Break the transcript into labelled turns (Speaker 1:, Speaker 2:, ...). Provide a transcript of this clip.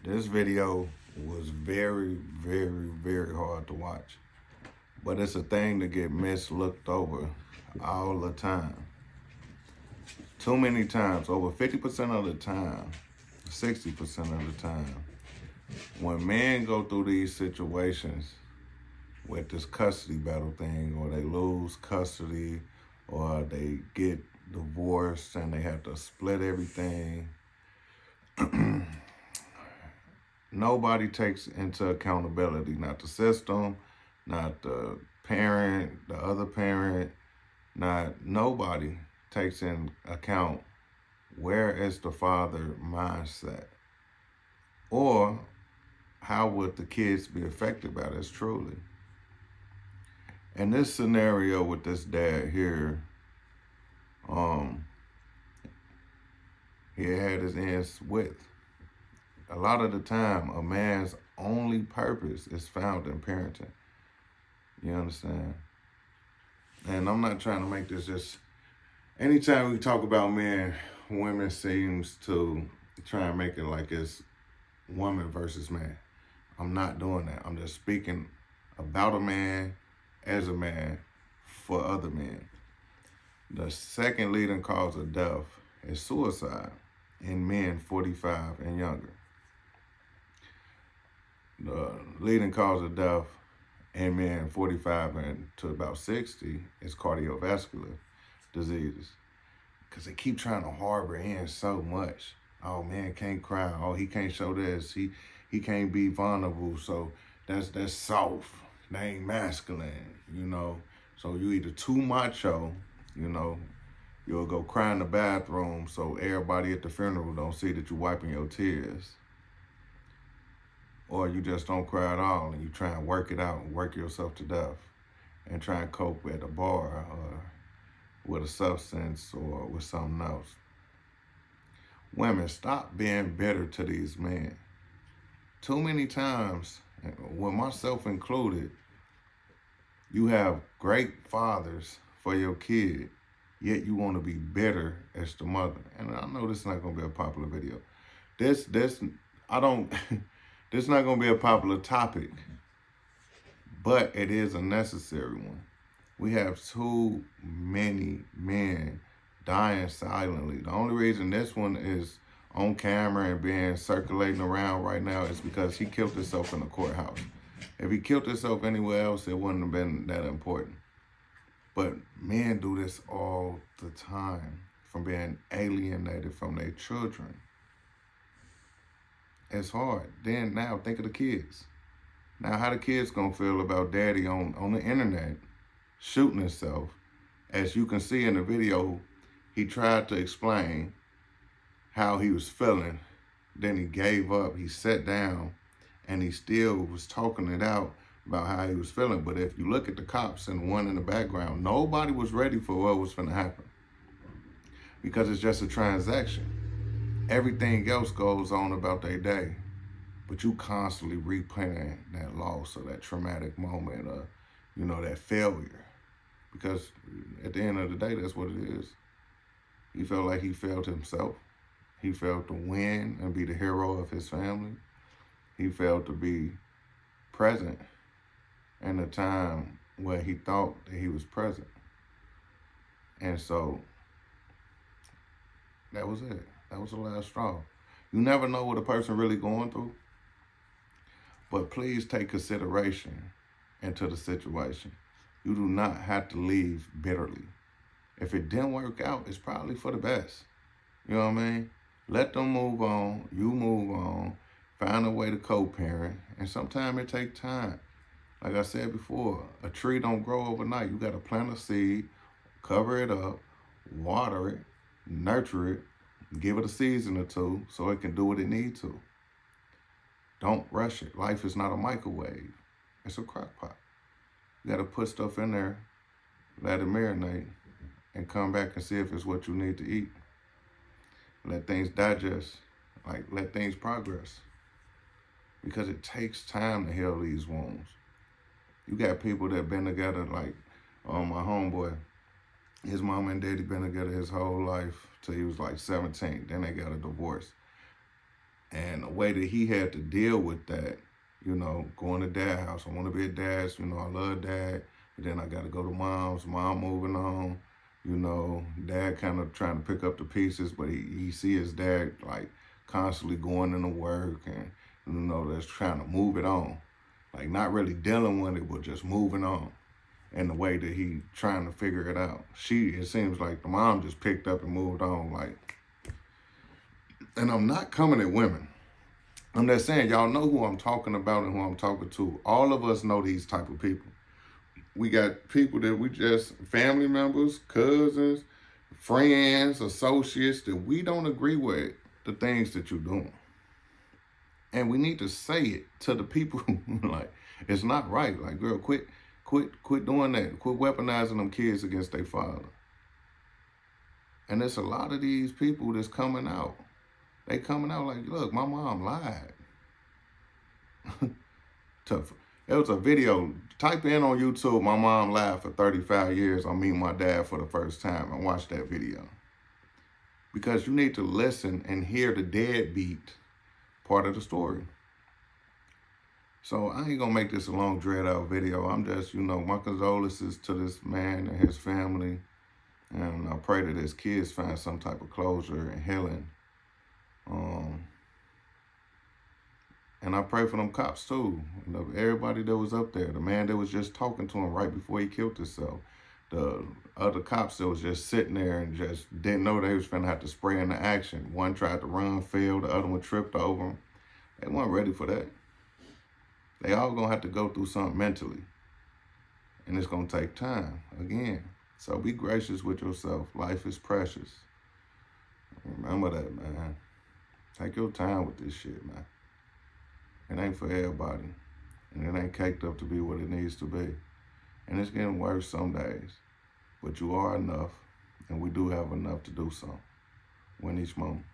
Speaker 1: This video was very, very, very hard to watch. But it's a thing to get mislooked over all the time. Too many times, over 50% of the time, 60% of the time, when men go through these situations with this custody battle thing, or they lose custody, or they get divorced and they have to split everything, nobody takes into accountability, not the system, not the parent, the other parent, nobody takes in account where is the father mindset, or how would the kids be affected by this truly. In this scenario with this dad here, he had his ends with. A lot of the time, a man's only purpose is found in parenting. You understand? And I'm not trying to make this just... Anytime we talk about men, women seems to try and make it like it's woman versus man. I'm not doing that. I'm just speaking about a man as a man for other men. The second leading cause of death is suicide in men 45 and younger. The leading cause of death in men 45 and to about 60 is cardiovascular diseases. Because they keep trying to harbor in so much. Oh, man can't cry. Oh, he can't show this. He can't be vulnerable. So that's soft. That ain't masculine, you know. So you either too macho, you know, you'll go cry in the bathroom so everybody at the funeral don't see that you're wiping your tears. Or you just don't cry at all and you try and work it out and work yourself to death and try and cope at a bar or with a substance or with something else. Women, stop being bitter to these men. Too many times, with myself included, you have great fathers for your kid, yet you want to be bitter as the mother. And I know this is not going to be a popular video. This not going to be a popular topic, but it is a necessary one. We have too many men dying silently. The only reason this one is on camera and being circulating around right now is because he killed himself in the courthouse. If he killed himself anywhere else, it wouldn't have been that important. But men do this all the time, from being alienated from their children. It's hard. Then now think of the kids. Now how the kids gonna feel about daddy on the internet shooting himself? As you can see in the video, he tried to explain how he was feeling. Then he gave up, he sat down, and he still was talking it out about how he was feeling. But if you look at the cops and the one in the background, nobody was ready for what was gonna happen. Because it's just a transaction. Everything else goes on about their day. But you constantly replaying that loss or that traumatic moment or, you know, that failure. Because at the end of the day, that's what it is. He felt like he failed himself. He failed to win and be the hero of his family. He failed to be present in a time where he thought that he was present. And so that was it. That was the last straw. You never know what a person really going through. But please take consideration into the situation. You do not have to leave bitterly. If it didn't work out, it's probably for the best. You know what I mean? Let them move on. You move on. Find a way to co-parent. And sometimes it takes time. Like I said before, a tree don't grow overnight. You got to plant a seed, cover it up, water it, nurture it, give it a season or two so it can do what it needs to. Don't rush it. Life is not a microwave. It's a crock pot. You got to put stuff in there, let it marinate, and come back and see if it's what you need to eat. Let things digest, like let things progress. Because it takes time to heal these wounds. You got people that been together, like my homeboy, his mom and daddy been together his whole life till he was like 17. Then they got a divorce. And the way that he had to deal with that, you know, going to dad's house. I want to be at dad's, you know, I love dad. But then I got to go to mom's, mom moving on. You know, dad kind of trying to pick up the pieces, but he see his dad like constantly going into work and, you know, that's trying to move it on. Like not really dealing with it, but just moving on. And the way that he trying to figure it out. It seems like the mom just picked up and moved on. Like, and I'm not coming at women. I'm just saying, y'all know who I'm talking about and who I'm talking to. All of us know these type of people. We got people that we just, family members, cousins, friends, associates, that we don't agree with the things that you're doing. And we need to say it to the people like, it's not right. Like, girl, quit doing that. Quit weaponizing them kids against their father. And there's a lot of these people that's coming out. They coming out like, look, my mom lied. Tough. It was a video. Type in on YouTube, my mom lied for 35 years on meeting my dad for the first time, and watch that video. Because you need to listen and hear the deadbeat part of the story. So I ain't gonna make this a long dread out video. I'm just, you know, my condolences to this man and his family. And I pray that his kids find some type of closure and healing. And I pray for them cops too. You know, everybody that was up there. The man that was just talking to him right before he killed himself. The other cops that was just sitting there and just didn't know they was finna have to spray into action. One tried to run, failed. The other one tripped over him. They weren't ready for that. They all gonna have to go through something mentally. And it's gonna take time, again. So be gracious with yourself. Life is precious. Remember that, man. Take your time with this shit, man. It ain't for everybody. And it ain't caked up to be what it needs to be. And it's getting worse some days. But you are enough. And we do have enough to do so. Win each moment.